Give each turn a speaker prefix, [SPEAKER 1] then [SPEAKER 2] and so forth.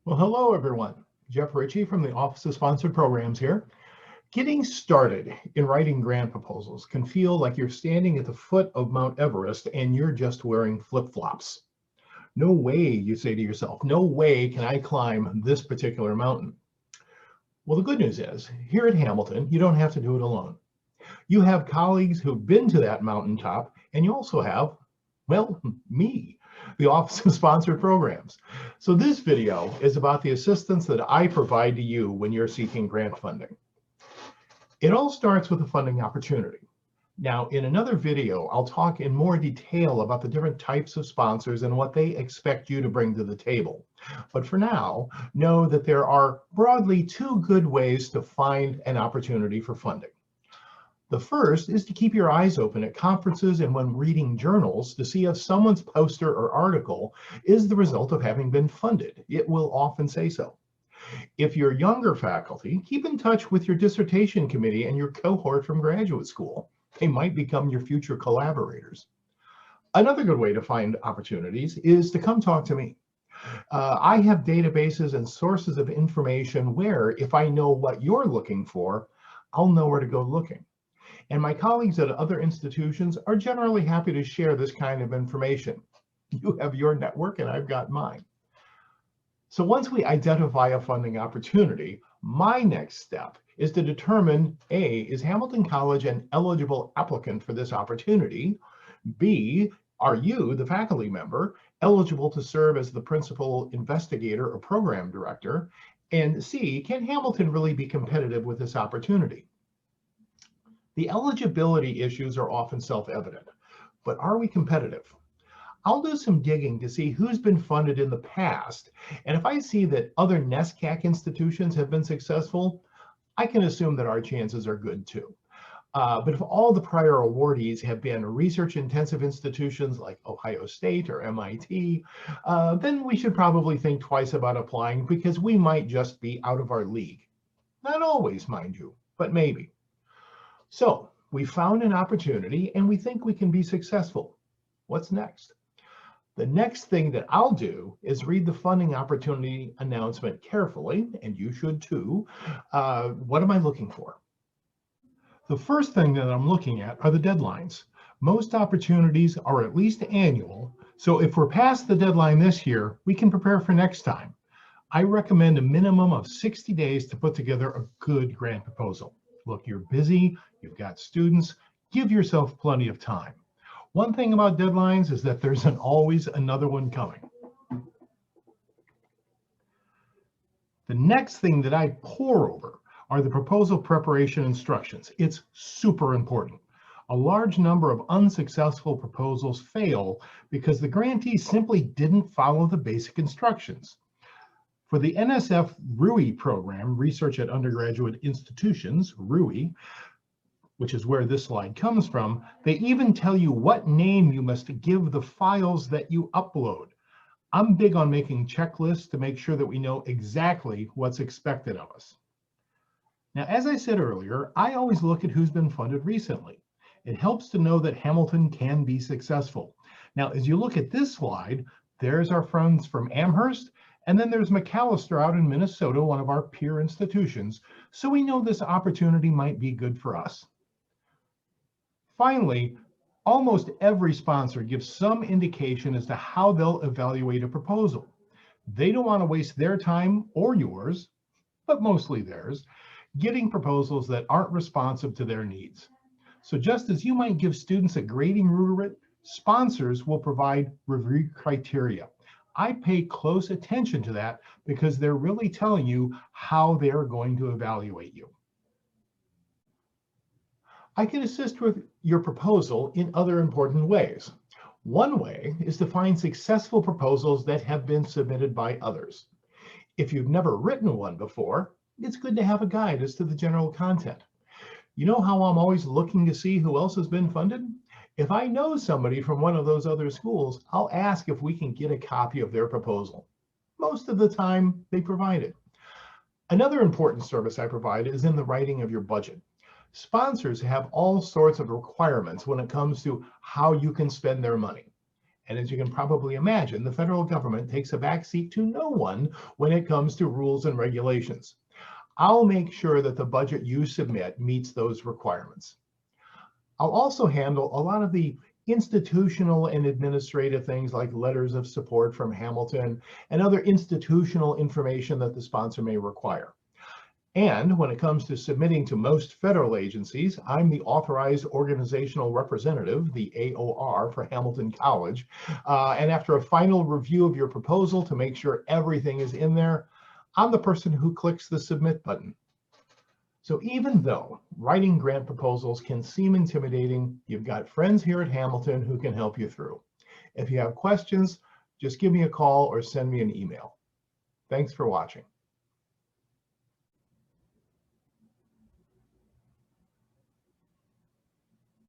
[SPEAKER 1] Well, hello, everyone. Jeff Ritchie from the Office of Sponsored Programs here. Getting started in writing grant proposals can feel like you're standing at the foot of Mount Everest and you're just wearing flip-flops. No way, you say to yourself, no way can I climb this particular mountain. Well, the good news is, here at Hamilton, you don't have to do it alone. You have colleagues who've been to that mountaintop, and you also have, well, me, the Office of Sponsored Programs. So this video is about the assistance that I provide to you when you're seeking grant funding. It all starts with a funding opportunity. Now, in another video, I'll talk in more detail about the different types of sponsors and what they expect you to bring to the table. But for now, know that there are broadly two good ways to find an opportunity for funding. The first is to keep your eyes open at conferences and when reading journals to see if someone's poster or article is the result of having been funded. It will often say so. If you're younger faculty, keep in touch with your dissertation committee and your cohort from graduate school. They might become your future collaborators. Another good way to find opportunities is to come talk to me. I have databases and sources of information where, if I know what you're looking for, I'll know where to go looking. And my colleagues at other institutions are generally happy to share this kind of information. You have your network and I've got mine. So once we identify a funding opportunity, my next step is to determine A, is Hamilton College an eligible applicant for this opportunity? B, are you, the faculty member, eligible to serve as the principal investigator or program director? And C, can Hamilton really be competitive with this opportunity? The eligibility issues are often self-evident, but are we competitive? I'll do some digging to see who's been funded in the past, and if I see that other NESCAC institutions have been successful, I can assume that our chances are good too. But if all the prior awardees have been research-intensive institutions like Ohio State or MIT, then we should probably think twice about applying because we might just be out of our league. Not always, mind you, but maybe. So we found an opportunity and we think we can be successful. What's next? The next thing that I'll do is read the funding opportunity announcement carefully, and you should too. What am I looking for? The first thing that I'm looking at are the deadlines. Most opportunities are at least annual, so if we're past the deadline this year, we can prepare for next time. I recommend a minimum of 60 days to put together a good grant proposal. Look, you're busy, you've got students, give yourself plenty of time. One thing about deadlines is that there's always another one coming. The next thing that I pore over are the proposal preparation instructions. It's super important. A large number of unsuccessful proposals fail because the grantee simply didn't follow the basic instructions. For the NSF RUI program, Research at Undergraduate Institutions, RUI, which is where this slide comes from, they even tell you what name you must give the files that you upload. I'm big on making checklists to make sure that we know exactly what's expected of us. Now, as I said earlier, I always look at who's been funded recently. It helps to know that Hamilton can be successful. Now, as you look at this slide, there's our friends from Amherst, and then there's Macalester out in Minnesota, one of our peer institutions, so we know this opportunity might be good for us. Finally, almost every sponsor gives some indication as to how they'll evaluate a proposal. They don't want to waste their time or yours, but mostly theirs, getting proposals that aren't responsive to their needs. So just as you might give students a grading rubric, sponsors will provide review criteria. I pay close attention to that because they're really telling you how they're going to evaluate you. I can assist with your proposal in other important ways. One way is to find successful proposals that have been submitted by others. If you've never written one before, it's good to have a guide as to the general content. You know how I'm always looking to see who else has been funded? If I know somebody from one of those other schools, I'll ask if we can get a copy of their proposal. Most of the time, they provide it. Another important service I provide is in the writing of your budget. Sponsors have all sorts of requirements when it comes to how you can spend their money. And as you can probably imagine, the federal government takes a backseat to no one when it comes to rules and regulations. I'll make sure that the budget you submit meets those requirements. I'll also handle a lot of the institutional and administrative things like letters of support from Hamilton and other institutional information that the sponsor may require. And when it comes to submitting to most federal agencies, I'm the authorized organizational representative, the AOR for Hamilton College. And after a final review of your proposal to make sure everything is in there, I'm the person who clicks the submit button. So even though writing grant proposals can seem intimidating, you've got friends here at Hamilton who can help you through. If you have questions, just give me a call or send me an email. Thanks for watching.